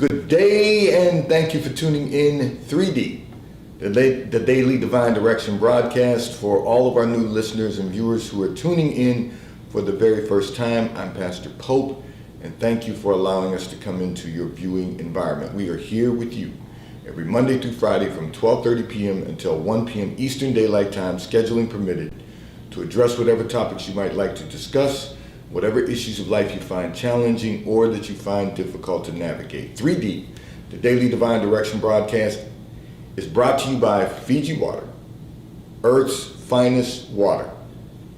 Good day, and thank you for tuning in 3D, the Daily Divine Direction broadcast. For all of our new listeners and viewers who are tuning in for the very first time, I'm Pastor Pope, and thank you for allowing us to come into your viewing environment. We are here with you every Monday through Friday from 12:30 p.m. until 1 p.m. Eastern Daylight Time, scheduling permitted, to address whatever topics you might like to discuss, whatever issues of life you find challenging or that you find difficult to navigate. 3D, the Daily Divine Direction broadcast, is brought to you by Fiji Water, Earth's finest water.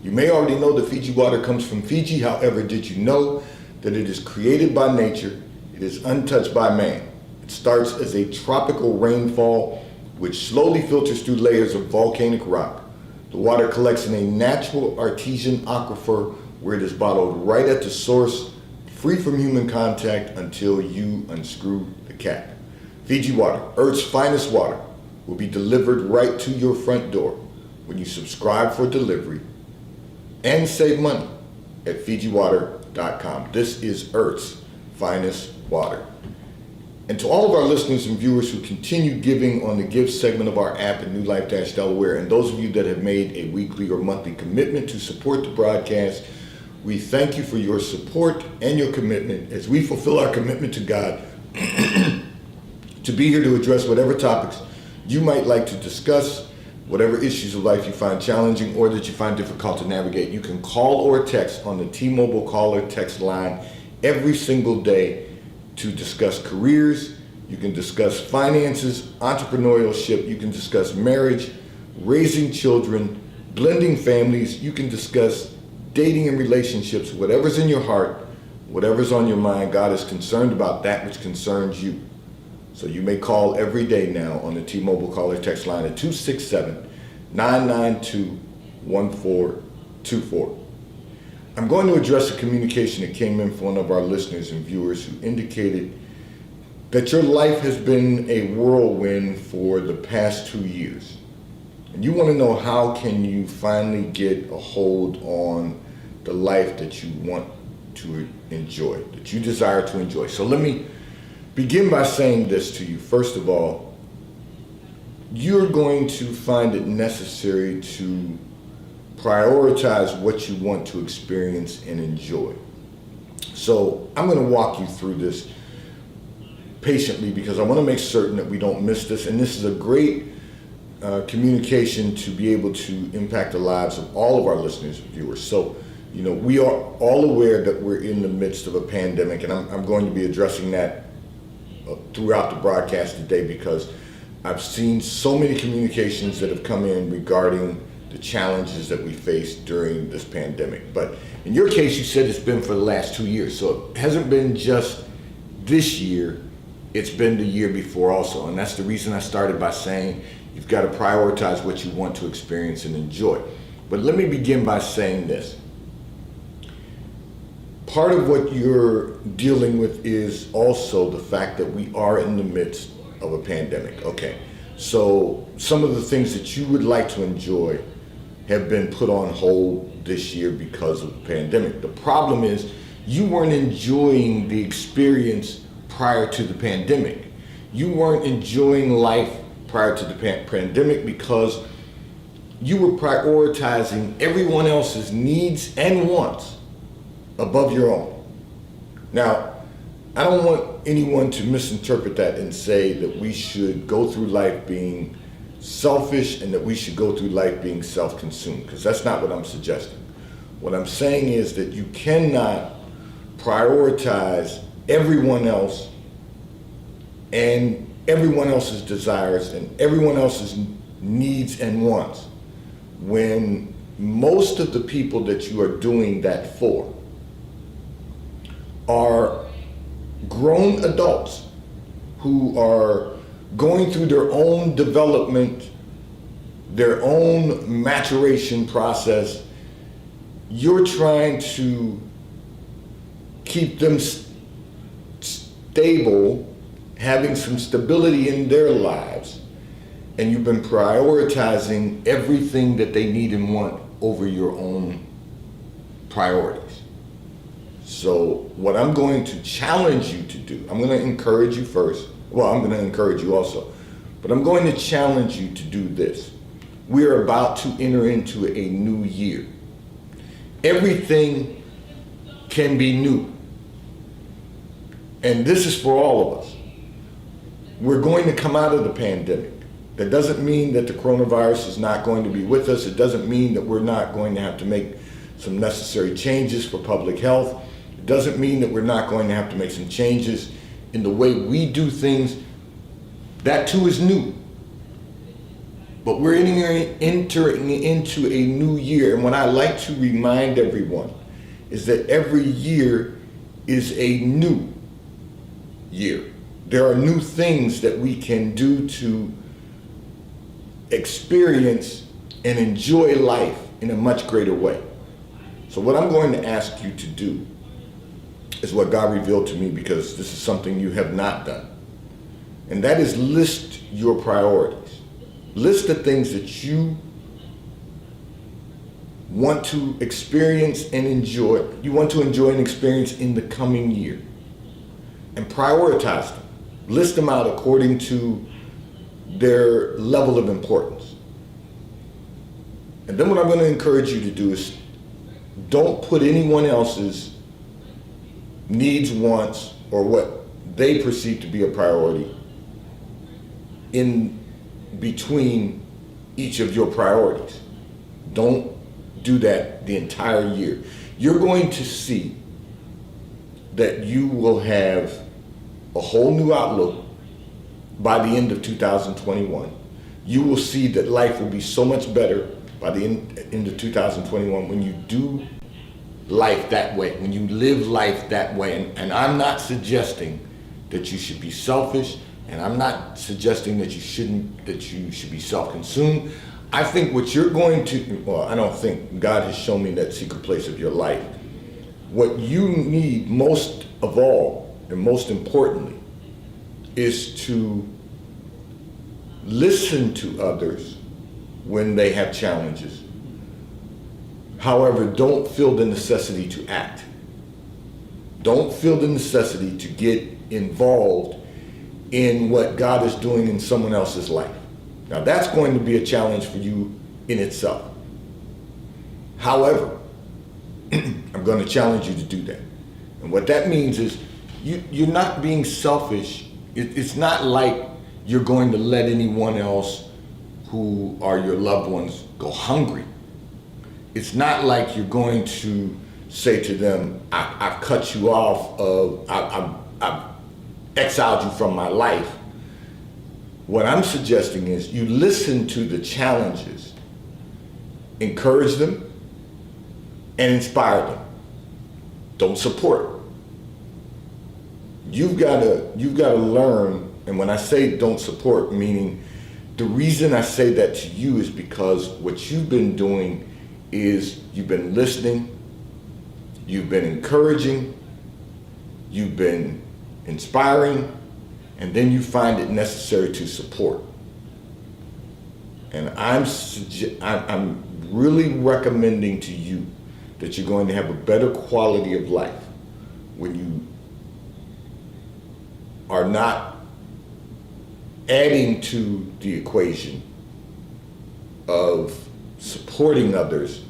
You may already know that Fiji water comes from Fiji. However, did you know that it is created by nature? It is untouched by man. It starts as a tropical rainfall which slowly filters through layers of volcanic rock. The water collects in a natural artesian aquifer where it is bottled right at the source, free from human contact until you unscrew the cap. Fiji Water, Earth's finest water, will be delivered right to your front door when you subscribe for delivery and save money at FijiWater.com. This is Earth's finest water. And to all of our listeners and viewers who continue giving on the Give segment of our app at New Life-Delaware, and those of you that have made a weekly or monthly commitment to support the broadcast, we thank you for your support and your commitment as we fulfill our commitment to God to be here to address whatever topics you might like to discuss, whatever issues of life you find challenging or that you find difficult to navigate. You can call or text on the T-Mobile call or text line every single day to discuss careers. You can discuss finances, entrepreneurship. You can discuss marriage, raising children, blending families. You can discuss dating and relationships. Whatever's in your heart, whatever's on your mind, God is concerned about that which concerns you. So you may call every day now on the T-Mobile call or text line at 267-992-1424. I'm going to address a communication that came in from one of our listeners and viewers who indicated that your life has been a whirlwind for the past 2 years. And you want to know, how can you finally get a hold on the life that you want to enjoy, that you desire to enjoy? So let me begin by saying this to you. First of all, you're going to find it necessary to prioritize what you want to experience and enjoy. So I'm going to walk you through this patiently because I want to make certain that we don't miss this. And this is a great communication to be able to impact the lives of all of our listeners and viewers. So, we are all aware that we're in the midst of a pandemic, and I'm going to be addressing that throughout the broadcast today because I've seen so many communications that have come in regarding the challenges that we face during this pandemic. But in your case, you said it's been for the last 2 years. So it hasn't been just this year, it's been the year before also. And that's the reason I started by saying you've got to prioritize what you want to experience and enjoy. But let me begin by saying this. Part of what you're dealing with is also the fact that we are in the midst of a pandemic. Okay, so some of the things that you would like to enjoy have been put on hold this year because of the pandemic. The problem is you weren't enjoying the experience prior to the pandemic. You weren't enjoying life prior to the pandemic because you were prioritizing everyone else's needs and wants above your own. Now, I don't want anyone to misinterpret that and say that we should go through life being selfish and that we should go through life being self-consumed, because that's not what I'm suggesting. What I'm saying is that you cannot prioritize everyone else and everyone else's desires and everyone else's needs and wants when most of the people that you are doing that for are grown adults who are going through their own development, their own maturation process. You're trying to keep them stable, having some stability in their lives, and you've been prioritizing everything that they need and want over your own priorities. So what I'm going to challenge you to do, I'm going to encourage you first. Well, I'm going to encourage you also. But I'm going to challenge you to do this. We are about to enter into a new year. Everything can be new. And this is for all of us. We're going to come out of the pandemic. That doesn't mean that the coronavirus is not going to be with us. It doesn't mean that we're not going to have to make some necessary changes for public health. It doesn't mean that we're not going to have to make some changes in the way we do things. That too is new. But we're entering into a new year. And what I like to remind everyone is that every year is a new year. There are new things that we can do to experience and enjoy life in a much greater way. So what I'm going to ask you to do is what God revealed to me, because this is something you have not done. And that is list your priorities. List the things that you want to experience and enjoy. You want to enjoy and experience in the coming year. And prioritize them. List them out according to their level of importance. And then what I'm going to encourage you to do is don't put anyone else's needs, wants, or what they perceive to be a priority in between each of your priorities. Don't do that the entire year. You're going to see that you will have a whole new outlook by the end of 2021. You will see that life will be so much better by the end of 2021 when you do life that way, when you live life that way. And I'm not suggesting that you should be selfish, and I'm not suggesting that you should be self-consumed. I think what you're going to, well, I don't think, God has shown me that secret place of your life. What you need most of all, and most importantly, is to listen to others when they have challenges. However, don't feel the necessity to act. Don't feel the necessity to get involved in what God is doing in someone else's life. Now, that's going to be a challenge for you in itself. However, I'm going to challenge you to do that. And what that means is you're not being selfish. It's not like you're going to let anyone else who are your loved ones go hungry. It's not like you're going to say to them, I've cut you off, I've exiled you from my life. What I'm suggesting is you listen to the challenges, encourage them, and inspire them. Don't support. You've got to learn, and when I say don't support, meaning the reason I say that to you is because what you've been doing is you've been listening, you've been encouraging, you've been inspiring, and then you find it necessary to support. And I'm really recommending to you that you're going to have a better quality of life when you are not adding to the equation of supporting others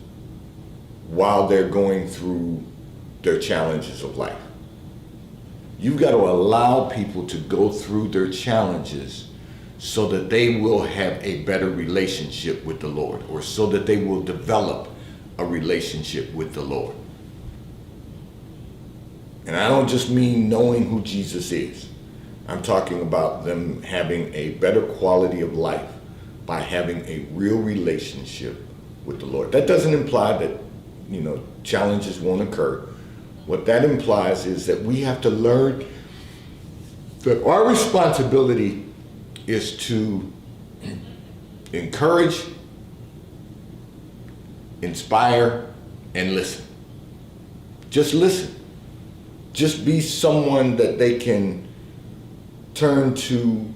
while they're going through their challenges of life. You've got to allow people to go through their challenges so that they will have a better relationship with the Lord, or so that they will develop a relationship with the Lord. And I don't just mean knowing who Jesus is. I'm talking about them having a better quality of life by having a real relationship with the Lord. That doesn't imply that, challenges won't occur. What that implies is that we have to learn that our responsibility is to encourage, inspire, and listen. Just listen. Just be someone that they can turn to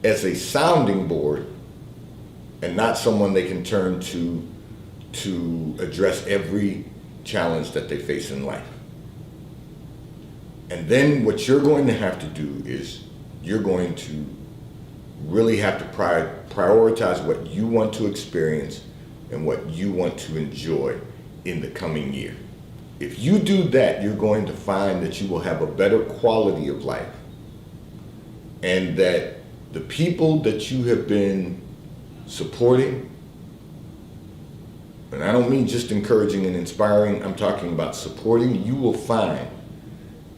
as a sounding board, and not someone they can turn to address every challenge that they face in life. And then what you're going to have to do is you're going to really have to prioritize what you want to experience and what you want to enjoy in the coming year. If you do that, you're going to find that you will have a better quality of life, and that the people that you have been supporting, and I don't mean just encouraging and inspiring, I'm talking about supporting, you will find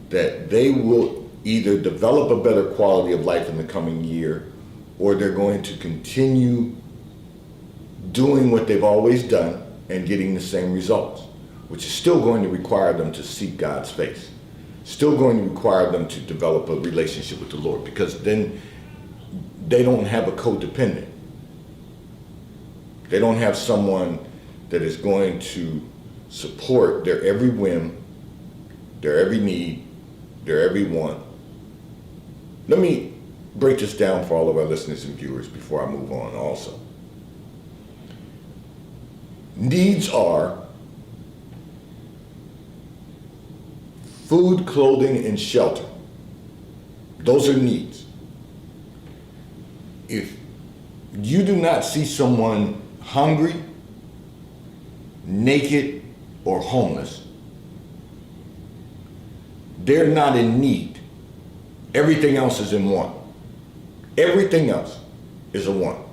that they will either develop a better quality of life in the coming year, or they're going to continue doing what they've always done and getting the same results, which is still going to require them to seek God's face, still going to require them to develop a relationship with the Lord, because then they don't have a codependent. They don't have someone that is going to support their every whim, their every need, their every want. Let me break this down for all of our listeners and viewers before I move on also. Needs are food, clothing, and shelter. Those are needs. If you do not see someone hungry, naked, or homeless, they're not in need. Everything else is in want. Everything else is a want.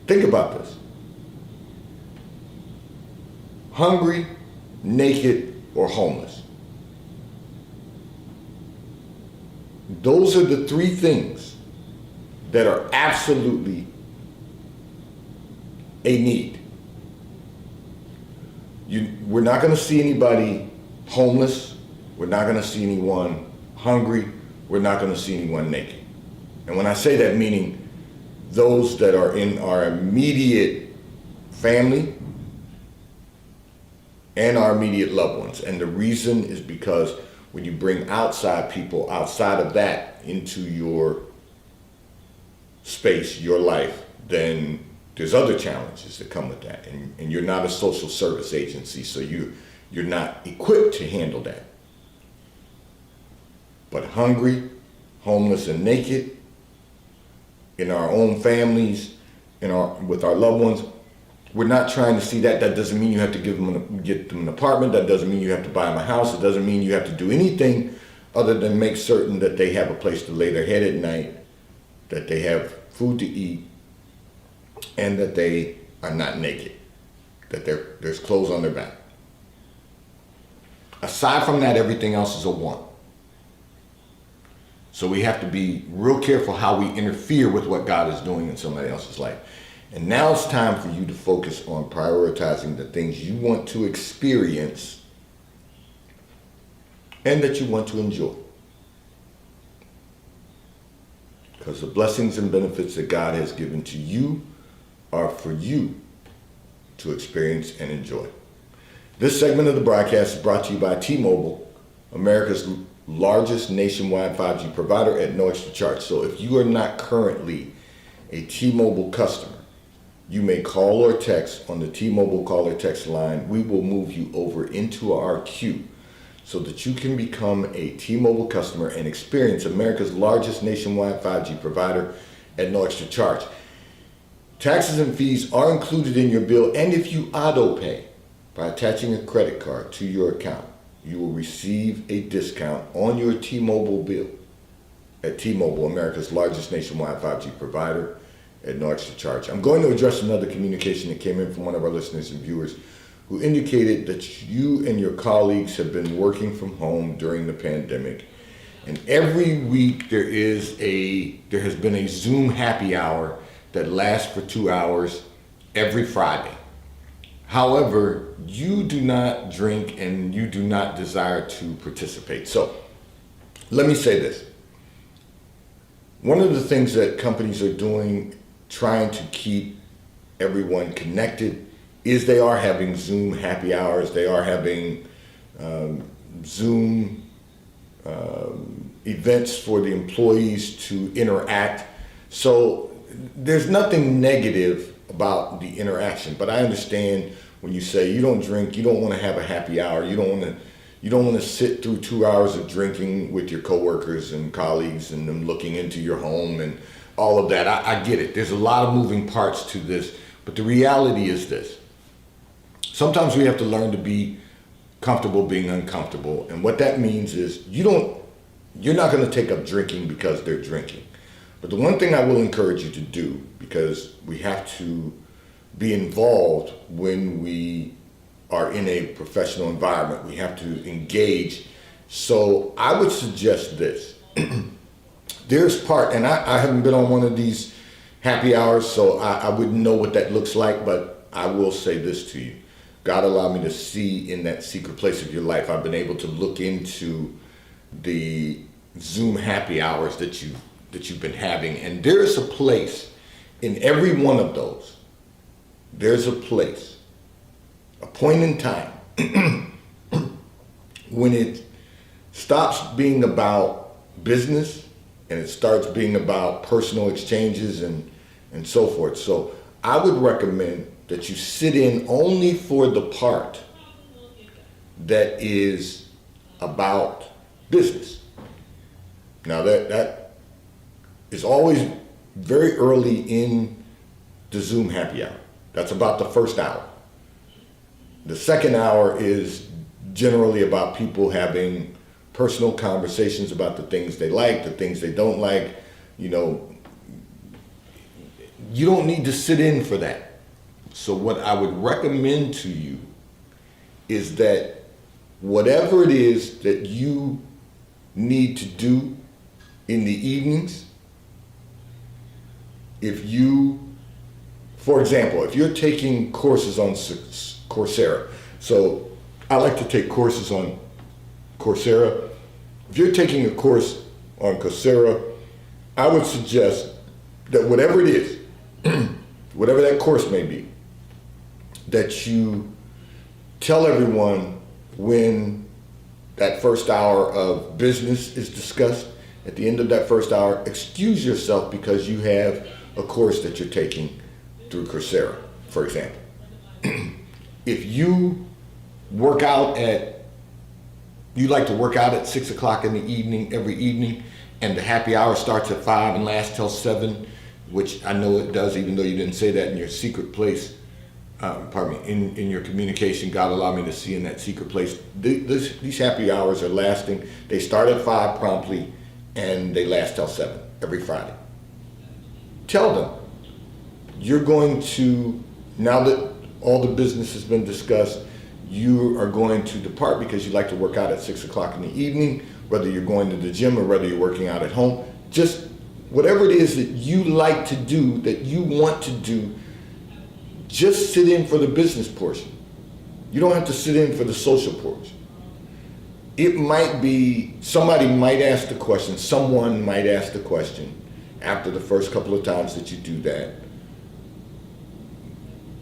Think about this. Hungry, naked, or homeless. Those are the three things that are absolutely a need. We're not going to see anybody homeless. We're not going to see anyone hungry. We're not going to see anyone naked. And when I say that, meaning those that are in our immediate family and our immediate loved ones. And the reason is because when you bring outside people outside of that into your space, your life, then there's other challenges that come with that. And you're not a social service agency, so you're not equipped to handle that. But hungry, homeless, and naked in our own families, with our loved ones, we're not trying to see that. That doesn't mean you have to get them an apartment. That doesn't mean you have to buy them a house. It doesn't mean you have to do anything other than make certain that they have a place to lay their head at night, that they have food to eat, and that they are not naked, that there's clothes on their back. Aside from that, everything else is a want. So we have to be real careful how we interfere with what God is doing in somebody else's life. And now it's time for you to focus on prioritizing the things you want to experience and that you want to enjoy. Because the blessings and benefits that God has given to you are for you to experience and enjoy. This segment of the broadcast is brought to you by T-Mobile, America's largest nationwide 5G provider at no extra charge. So if you are not currently a T-Mobile customer, you may call or text on the T-Mobile call or text line. We will move you over into our queue so that you can become a T-Mobile customer and experience America's largest nationwide 5G provider at no extra charge. Taxes and fees are included in your bill, and if you auto pay by attaching a credit card to your account, you will receive a discount on your T-Mobile bill at T-Mobile, America's largest nationwide 5G provider at no extra charge. I'm going to address another communication that came in from one of our listeners and viewers who indicated that you and your colleagues have been working from home during the pandemic. And every week there has been a Zoom happy hour that lasts for 2 hours every Friday. However, you do not drink and you do not desire to participate. So let me say this. One of the things that companies are doing, trying to keep everyone connected, is they are having Zoom happy hours. They are having Zoom events for the employees to interact. So there's nothing negative about the interaction, but I understand when you say you don't drink, you don't want to have a happy hour, you don't want to You don't want to sit through 2 hours of drinking with your coworkers and colleagues and them looking into your home and all of that. I get it. There's a lot of moving parts to this, but the reality is this. Sometimes we have to learn to be comfortable being uncomfortable. And what that means is you're not going to take up drinking because they're drinking. But the one thing I will encourage you to do, because we have to be involved when we are in a professional environment, we have to engage. So I would suggest this. There's part, and I haven't been on one of these happy hours, so I wouldn't know what that looks like, but I will say this to you. God allowed me to see in that secret place of your life. I've been able to look into the Zoom happy hours that you've been having, and there is a place in every one of those. There's a place, a point in time when it stops being about business and it starts being about personal exchanges and so forth. So I would recommend that you sit in only for the part that is about business. Now that is always very early in the Zoom happy hour. That's about the first hour. The second hour is generally about people having personal conversations about the things they like, the things they don't like. You know, you don't need to sit in for that. So what I would recommend to you is that whatever it is that you need to do in the evenings, for example, if you're taking courses on Coursera, so I like to take courses on Coursera. If you're taking a course on Coursera, I would suggest that whatever it is, whatever that course may be, that you tell everyone when that first hour of business is discussed. At the end of that first hour, excuse yourself because you have a course that you're taking through Coursera, for example. If you like to work out at 6 o'clock in the evening, every evening, and the happy hour starts at 5 and lasts till 7, which I know it does, even though you didn't say that in your secret place, in your communication, God allowed me to see in that secret place. These happy hours are lasting. They start at 5 promptly, and they last till 7 every Friday. Tell them, you're going to, now that all the business has been discussed, you are going to depart because you like to work out at 6 o'clock in the evening, whether you're going to the gym or whether you're working out at home. Just whatever it is that you like to do, that you want to do, just sit in for the business portion. You don't have to sit in for the social portion. It might be, somebody might ask the question, someone might ask the question after the first couple of times that you do that.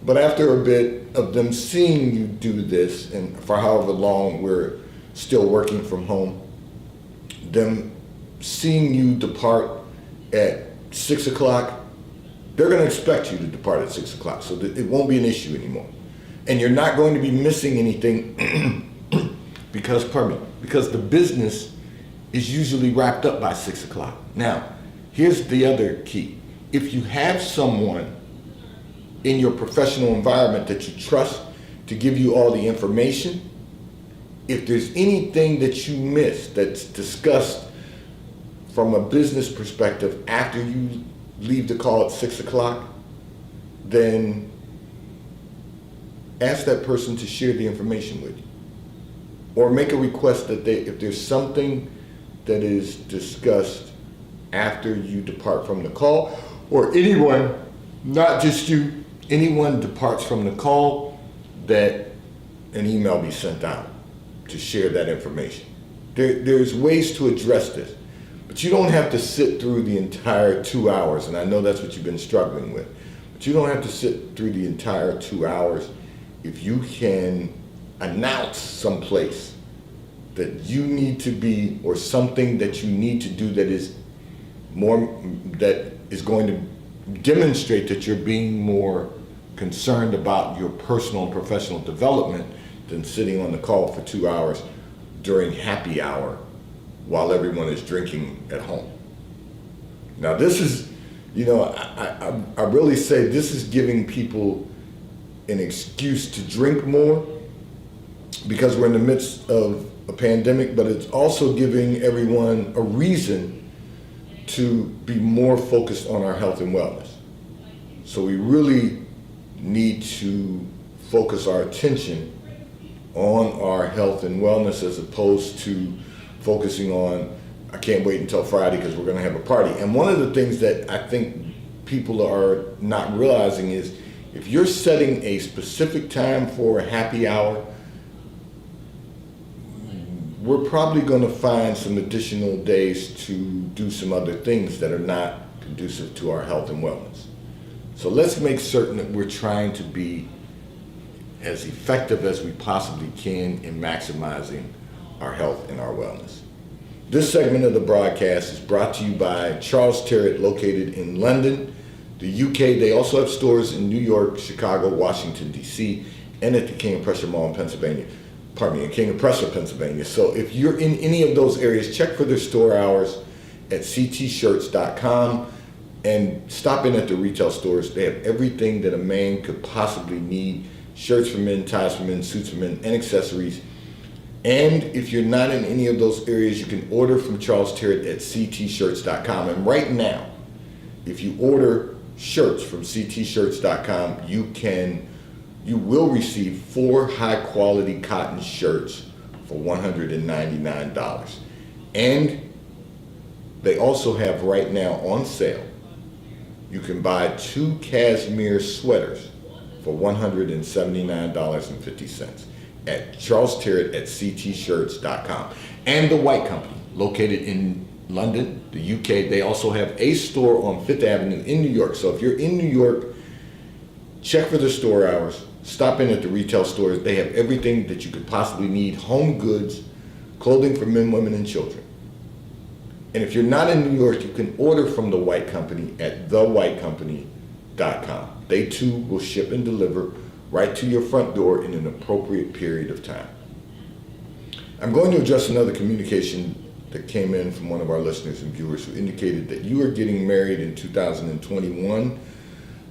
But after a bit of them seeing you do this, and for however long we're still working from home, them seeing you depart at 6 o'clock, they're going to expect you to depart at 6 o'clock, so that it won't be an issue anymore. And you're not going to be missing anything because the business is usually wrapped up by 6 o'clock. Now, here's the other key. If you have someone in your professional environment that you trust to give you all the information, if there's anything that you miss that's discussed from a business perspective after you leave the call at 6 o'clock, then ask that person to share the information with you. Or make a request that if there's something that is discussed after you depart from the call, or anyone, not just you, anyone departs from the call, that an email be sent out to share that information. There's ways to address this. But you don't have to sit through the entire 2 hours, and I know that's what you've been struggling with. But you don't have to sit through the entire 2 hours. If you can announce someplace that you need to be, or something that you need to do that is going to demonstrate that you're being more concerned about your personal and professional development than sitting on the call for 2 hours, during happy hour while everyone is drinking at home. Now this is, I really say this is giving people an excuse to drink more because we're in the midst of a pandemic, but it's also giving everyone a reason to be more focused on our health and wellness. So we really need to focus our attention on our health and wellness as opposed to focusing on, I can't wait until Friday because we're going to have a party. And one of the things that I think people are not realizing is if you're setting a specific time for a happy hour, we're probably going to find some additional days to do some other things that are not conducive to our health and wellness. So let's make certain that we're trying to be as effective as we possibly can in maximizing our health and our wellness. This segment of the broadcast is brought to you by Charles Terrett, located in London, the UK. They also have stores in New York, Chicago, Washington, D.C., and at the King of Prussia Mall in Pennsylvania. In King of Prussia, Pennsylvania. So if you're in any of those areas, check for their store hours at ctshirts.com and stop in at the retail stores. They have everything that a man could possibly need: shirts for men, ties for men, suits for men, and accessories. And if you're not in any of those areas, you can order from Charles Terrett at ctshirts.com. And right now, if you order shirts from ctshirts.com, you will receive 4 high-quality cotton shirts for $199. And they also have right now on sale, you can buy 2 cashmere sweaters for $179.50 at Charles Terrett at ctshirts.com. And the White Company, located in London, the UK, they also have a store on Fifth Avenue in New York. So if you're in New York, check for the store hours. Stop in at the retail stores. They have everything that you could possibly need: home goods, clothing for men, women, and children. And if you're not in New York, you can order from the White Company at thewhitecompany.com. They too will ship and deliver right to your front door in an appropriate period of time. I'm going to address another communication that came in from one of our listeners and viewers who indicated that you are getting married in 2021.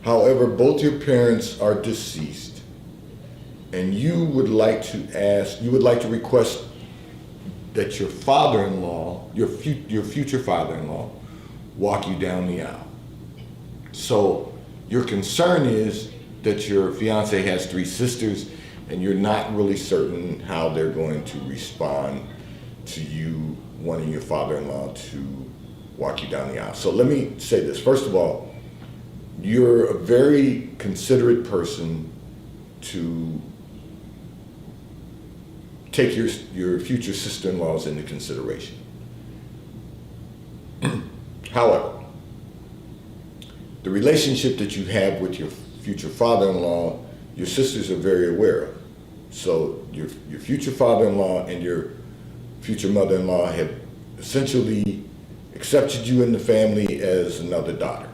However, both your parents are deceased, and you would like to request that your father-in-law, your future father-in-law, walk you down the aisle. So your concern is that your fiance has 3 sisters, and you're not really certain how they're going to respond to you wanting your father-in-law to walk you down the aisle. So let me say this. First of all, you're a very considerate person to take your future sister-in-laws into consideration. However, the relationship that you have with your future father-in-law, your sisters are very aware of. So your future father-in-law and your future mother-in-law have essentially accepted you in the family as another daughter.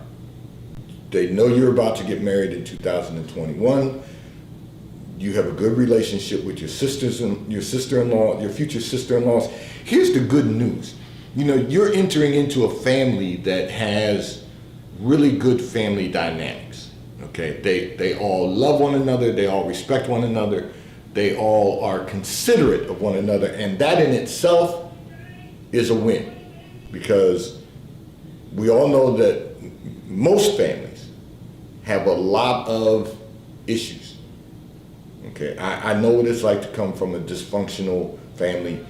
They know you're about to get married in 2021. You have a good relationship with your sisters and your sister-in-law, your future sister-in-laws. Here's the good news. You're entering into a family that has really good family dynamics. Okay, they all love one another. They all respect one another. They all are considerate of one another, and that in itself is a win, because we all know that most families have a lot of issues. Okay, I know what it's like to come from a dysfunctional family.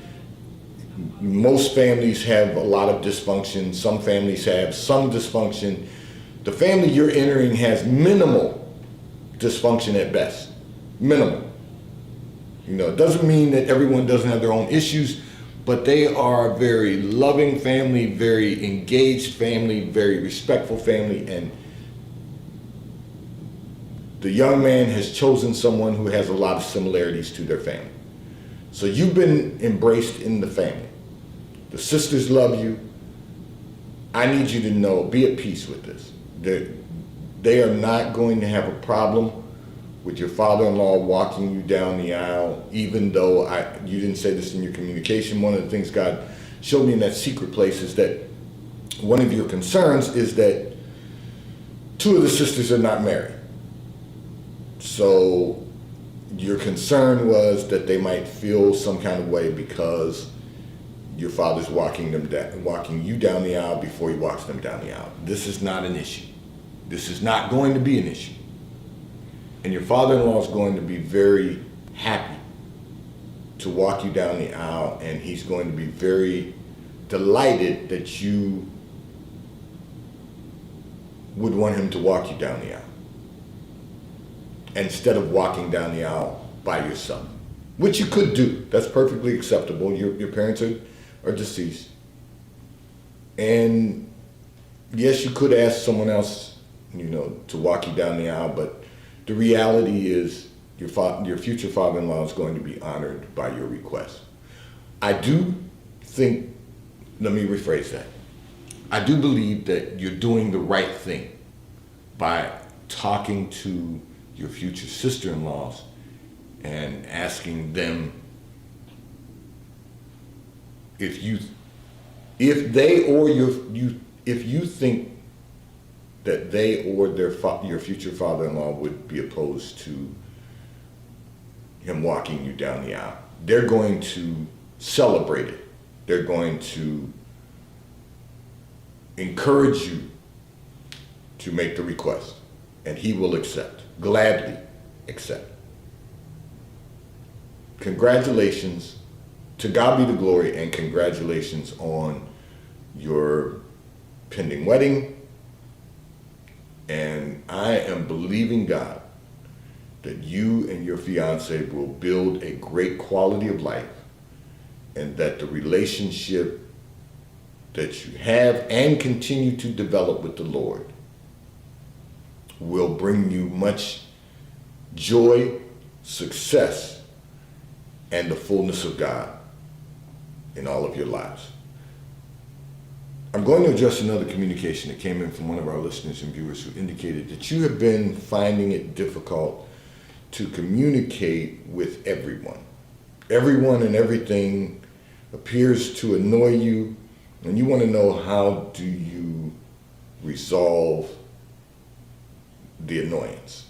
Most families have a lot of dysfunction. Some families have some dysfunction. The family you're entering has minimal dysfunction at best. Minimal. It doesn't mean that everyone doesn't have their own issues, but they are a very loving family, very engaged family, very respectful family, and the young man has chosen someone who has a lot of similarities to their family. So you've been embraced in the family. The sisters love you. I need you to know, be at peace with this. They are not going to have a problem with your father-in-law walking you down the aisle, even though you didn't say this in your communication. One of the things God showed me in that secret place is that one of your concerns is that two of the sisters are not married. So your concern was that they might feel some kind of way because your father's walking you down the aisle before he walks them down the aisle. This is not an issue. This is not going to be an issue. And your father-in-law is going to be very happy to walk you down the aisle, and he's going to be very delighted that you would want him to walk you down the aisle instead of walking down the aisle by yourself, which you could do. That's perfectly acceptable. Your parents are deceased. And yes, you could ask someone else, to walk you down the aisle, but the reality is your future father-in-law is going to be honored by your request. I do think, let me rephrase that. I do believe that you're doing the right thing by talking to your future sister-in-laws and asking them if you think that they or your future father-in-law would be opposed to him walking you down the aisle. They're going to celebrate it. They're going to encourage you to make the request, and he will gladly accept. Congratulations. To God be the glory, and congratulations on your pending wedding. And I am believing God that you and your fiance will build a great quality of life, and that the relationship that you have and continue to develop with the Lord will bring you much joy, success, and the fullness of God in all of your lives. I'm going to address another communication that came in from one of our listeners and viewers who indicated that you have been finding it difficult to communicate with everyone. Everyone and everything appears to annoy you, and you want to know, how do you resolve the annoyance?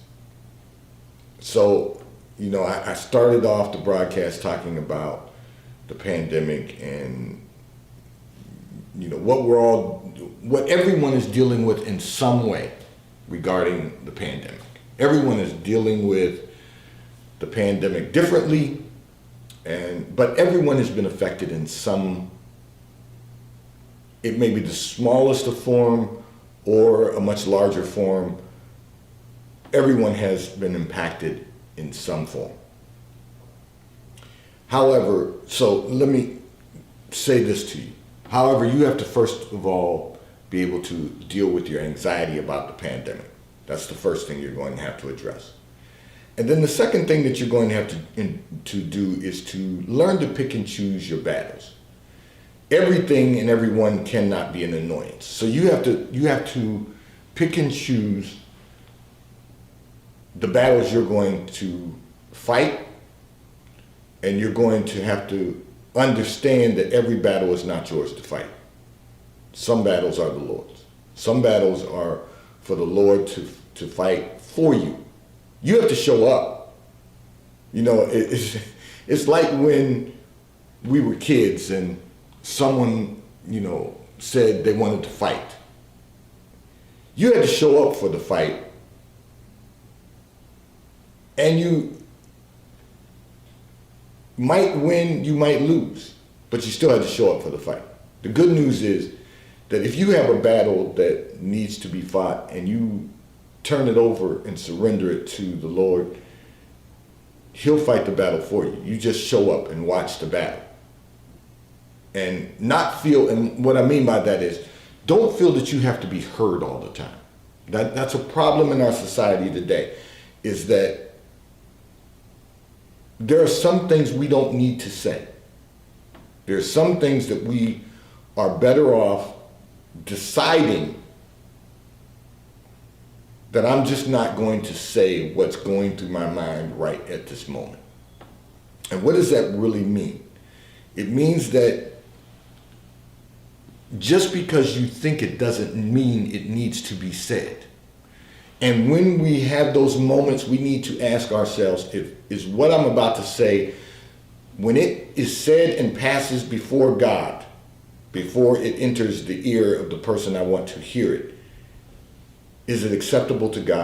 So, I started off the broadcast talking about the pandemic and what everyone is dealing with in some way regarding the pandemic. Everyone is dealing with the pandemic differently, but everyone has been affected in some. It may be the smallest of form or a much larger form. Everyone has been impacted in some form. However, so let me say this to you. However, you have to first of all be able to deal with your anxiety about the pandemic. That's the first thing you're going to have to address. And then the second thing that you're going to have to do is to learn to pick and choose your battles. Everything and everyone cannot be an annoyance. So you have to pick and choose the battles you're going to fight, and you're going to have to understand that every battle is not yours to fight. Some battles are the Lord's. Some battles are for the Lord to fight for you. You have to show up. It's like when we were kids and someone, said they wanted to fight. You had to show up for the fight, and you might win, you might lose, but you still had to show up for the fight. The good news is that if you have a battle that needs to be fought and you turn it over and surrender it to the Lord, He'll fight the battle for you. You just show up and watch the battle. And and what I mean by that is, don't feel that you have to be heard all the time. That's a problem in our society today, is that there are some things we don't need to say. There are some things that we are better off deciding that I'm just not going to say what's going through my mind right at this moment. And what does that really mean? It means that just because you think it doesn't mean it needs to be said. And when we have those moments, we need to ask ourselves, is what I'm about to say, when it is said and passes before God, before it enters the ear of the person I want to hear it, is it acceptable to God?